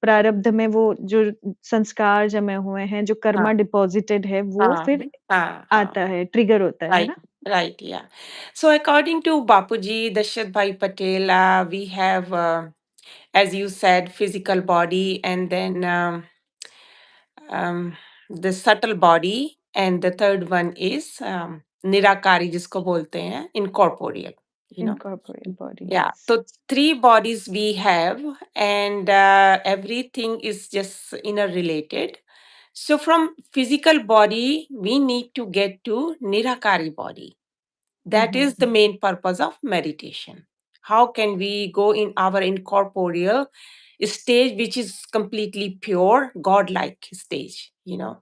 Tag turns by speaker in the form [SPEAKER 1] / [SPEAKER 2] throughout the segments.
[SPEAKER 1] प्रारब्ध में वो जो संस्कार जमे हुए हैं, जो
[SPEAKER 2] हाँ,
[SPEAKER 1] कर्मा डिपॉज़िटेड है, वो
[SPEAKER 2] हाँ,
[SPEAKER 1] फिर
[SPEAKER 2] हाँ,
[SPEAKER 1] आता
[SPEAKER 2] हाँ।
[SPEAKER 1] है, ट्रिगर होता है
[SPEAKER 2] Right,
[SPEAKER 1] ना?
[SPEAKER 2] right, yeah. So according to Bapuji Dashrath Bhai Patel, we have, as you said, physical body, and then um, the subtle body, and the third one is nirakari, जिसको बोलते हैं incorporeal. You know,
[SPEAKER 1] incorporate body,
[SPEAKER 2] yeah.
[SPEAKER 1] Yes,
[SPEAKER 2] So three bodies we have, and everything is just interrelated. So from physical body, we need to get to nirakari body. That
[SPEAKER 1] hmm,
[SPEAKER 2] is the main purpose of meditation. How can we go in our incorporeal stage, which is completely pure, godlike stage, you know?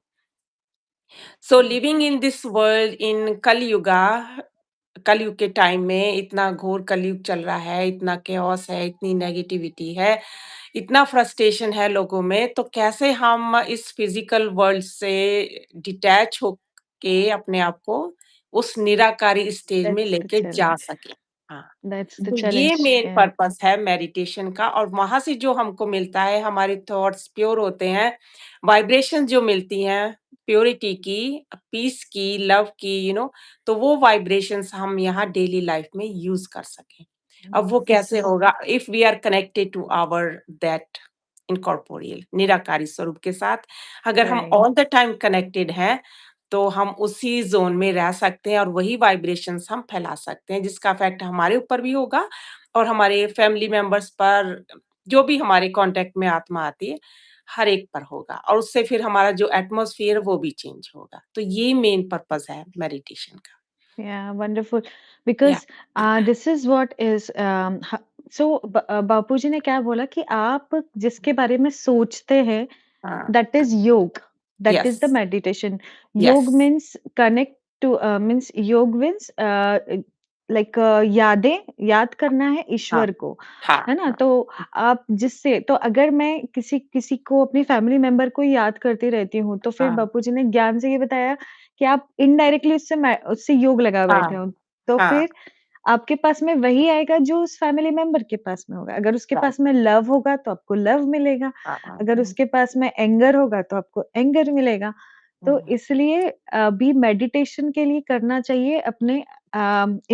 [SPEAKER 2] So living in this world in Kali Yuga, कलयुग के time में इतना घोर कलयुग चल रहा है, इतना केओस है, इतनी नेगेटिविटी है, इतना फ्रस्ट्रेशन है लोगों में, तो कैसे हम इस फिजिकल वर्ल्ड से डिटैच होके अपने आप को उस निराकारी स्टेज में
[SPEAKER 1] दैट्स द
[SPEAKER 2] लेके जा
[SPEAKER 1] चैलेंज,
[SPEAKER 2] सकें। हाँ,
[SPEAKER 1] दैट्स द
[SPEAKER 2] तो ये
[SPEAKER 1] चैलेंज,
[SPEAKER 2] मेन
[SPEAKER 1] या
[SPEAKER 2] पर्पस है मेडिटेशन का, और वहां से जो हमको मिलता है, हमारे थॉट्स प्योर होते हैं, वाइब्रेशन जो मिलती हैं प्योरिटी की, पीस की, लव की, तो वो वाइब्रेशंस हम यहाँ डेली लाइफ में यूज कर सकें। अब वो कैसे
[SPEAKER 1] यस,
[SPEAKER 2] होगा? If we are connected to our that incorporeal निराकारी स्वरूप के साथ, अगर हम
[SPEAKER 1] right,
[SPEAKER 2] all the time connected हैं, तो हम उसी जोन में रह सकते हैं और वही वाइब्रेशंस हम फैला सकते हैं, जिसका इफेक्ट हमारे ऊपर भी होगा और हमारे फैमिली मेंबर्स पर, जो भी हमारे कांटेक्ट में आत्मा आती है, हर एक पर होगा, और उससे फिर हमारा जो एटमॉस्फेयर वो भी चेंज होगा। तो ये मेन पर्पस है मेडिटेशन का।
[SPEAKER 1] yeah, wonderful.
[SPEAKER 2] या
[SPEAKER 1] Because this is what is so बापूजी ने क्या बोला कि आप जिसके बारे में सोचते हैं,
[SPEAKER 2] हाँ,
[SPEAKER 1] that is योग, that is the
[SPEAKER 2] yes,
[SPEAKER 1] meditation.
[SPEAKER 2] Yes,
[SPEAKER 1] Yog means connect to means योग means like याद करना है
[SPEAKER 2] हाँ,
[SPEAKER 1] ईश्वर को,
[SPEAKER 2] हाँ,
[SPEAKER 1] है ना?
[SPEAKER 2] हाँ,
[SPEAKER 1] तो आप जिससे तो अगर मैं किसी किसी को अपनी फैमिली मेंबर को ही याद करती रहती हूँ, तो फिर
[SPEAKER 2] हाँ,
[SPEAKER 1] बापूजी ने ज्ञान से ये बताया कि आप इनडायरेक्टली उससे योग लगा बैठे
[SPEAKER 2] हाँ,
[SPEAKER 1] हो। तो
[SPEAKER 2] हाँ,
[SPEAKER 1] फिर आपके पास में वही आएगा जो उस फैमिली मेंबर के पास में होगा। अगर उसके
[SPEAKER 2] राइट,
[SPEAKER 1] पास में लव होगा तो आपको लव मिलेगा,
[SPEAKER 2] हाँ, हाँ,
[SPEAKER 1] अगर उसके पास में एंगर होगा तो आपको एंगर मिलेगा। तो
[SPEAKER 2] हुँ,
[SPEAKER 1] इसलिए अभी मेडिटेशन के लिए करना चाहिए अपने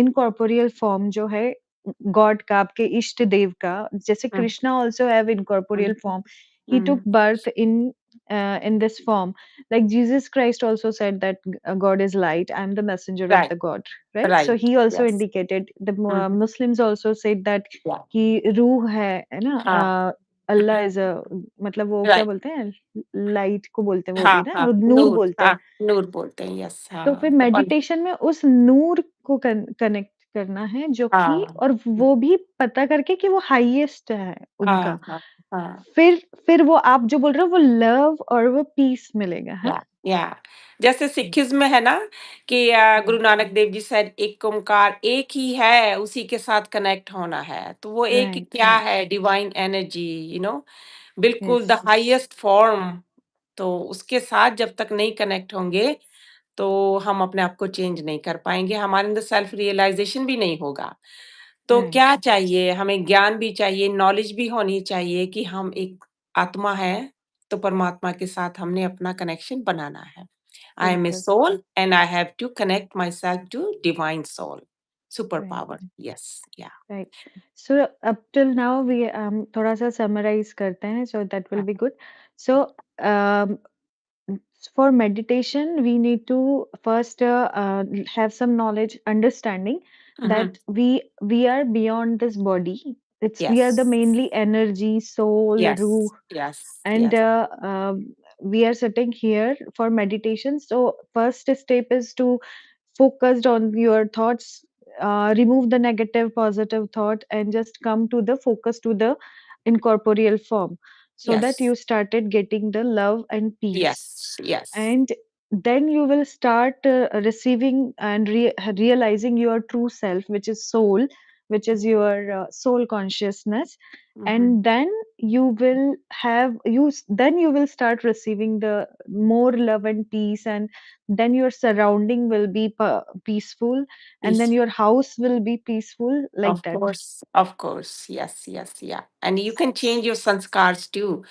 [SPEAKER 1] इनकॉर्पोरियल फॉर्म जो है गॉड का, आपके इष्ट देव का। जैसे
[SPEAKER 2] um,
[SPEAKER 1] Krishna also have incorporeal
[SPEAKER 2] um,
[SPEAKER 1] form. He took
[SPEAKER 2] um,
[SPEAKER 1] birth in this form. Like Jesus Christ also said that God is light. I am the messenger of
[SPEAKER 2] right,
[SPEAKER 1] the God. Right? So
[SPEAKER 2] right,
[SPEAKER 1] he also
[SPEAKER 2] yes,
[SPEAKER 1] indicated. The
[SPEAKER 2] hmm, hmm,
[SPEAKER 1] Muslims also said that
[SPEAKER 2] या
[SPEAKER 1] कि रूह है ना?
[SPEAKER 2] हाँ,
[SPEAKER 1] अल्लाह is a मतलब वो क्या
[SPEAKER 2] right,
[SPEAKER 1] बोलते हैं? लाइट को बोलते हैं वो भी
[SPEAKER 2] हाँ,
[SPEAKER 1] ना?
[SPEAKER 2] हाँ,
[SPEAKER 1] नूर
[SPEAKER 2] नूर,
[SPEAKER 1] बोलते
[SPEAKER 2] हाँ,
[SPEAKER 1] हैं।
[SPEAKER 2] नूर बोलते हैं, यस,
[SPEAKER 1] तो
[SPEAKER 2] हाँ,
[SPEAKER 1] फिर मेडिटेशन में उस नूर को कनेक्ट करना है जो कि
[SPEAKER 2] हाँ,
[SPEAKER 1] और वो भी पता करके कि वो हाईएस्ट है उनका।
[SPEAKER 2] हाँ, हाँ, हाँ,
[SPEAKER 1] फिर वो आप जो बोल रहे हो वो लव और वो पीस मिलेगा, है?
[SPEAKER 2] या जैसे सिखिज़्म में है ना कि गुरु नानक देव जी शायद एक ओंकार एक ही है, उसी के साथ कनेक्ट होना है। तो वो एक
[SPEAKER 1] राइट,
[SPEAKER 2] क्या
[SPEAKER 1] राइट।
[SPEAKER 2] है? डिवाइन एनर्जी, बिल्कुल द
[SPEAKER 1] यस,
[SPEAKER 2] हाईएस्ट फॉर्म। तो उसके साथ जब तक नहीं कनेक्ट होंगे, तो हम अपने आप को चेंज नहीं कर पाएँगे, हमारे अंदर सेल्फ रियलाइज़ेशन भी नहीं होगा। तो
[SPEAKER 1] राइट,
[SPEAKER 2] क्या चाहिए? हमें ज्ञान भी चाहिए, नॉलेज भी होनी चाहिए कि हम एक आत्मा हैं, तो परमात्मा के साथ हमने अपना कनेक्शन बनाना है। आई एम ए
[SPEAKER 1] बिल्कुल,
[SPEAKER 2] soul and I have to connect myself to divine soul, super
[SPEAKER 1] right,
[SPEAKER 2] power. Yes, yeah
[SPEAKER 1] right. So up till now we थोड़ा-सा समराइज़ करते हैं सो दैट विल
[SPEAKER 2] हाँ,
[SPEAKER 1] be good. So uh for meditation, we need to first have some knowledge, understanding
[SPEAKER 2] hmm,
[SPEAKER 1] that we are beyond this body. It's we are
[SPEAKER 2] yes,
[SPEAKER 1] the mainly energy, soul,
[SPEAKER 2] yes,
[SPEAKER 1] ruh,
[SPEAKER 2] yes,
[SPEAKER 1] and
[SPEAKER 2] yes,
[SPEAKER 1] we are sitting here for meditation. So first step is to focus on your thoughts, remove the negative, positive thought, and just come to the focus to the incorporeal form, so that
[SPEAKER 2] yes,
[SPEAKER 1] you started getting the love and peace,
[SPEAKER 2] yes, yes,
[SPEAKER 1] and then you will start receiving and realizing your true self, which is soul, which is your soul consciousness.
[SPEAKER 2] Mm-hmm.
[SPEAKER 1] And then you will have then you will start receiving the more love and peace, and then your surrounding will be peaceful, and then
[SPEAKER 2] Peace.
[SPEAKER 1] your house will be peaceful, like
[SPEAKER 2] Of
[SPEAKER 1] that.
[SPEAKER 2] course. Of course. Yes. Yes. Yeah. And you can change your sanskars too.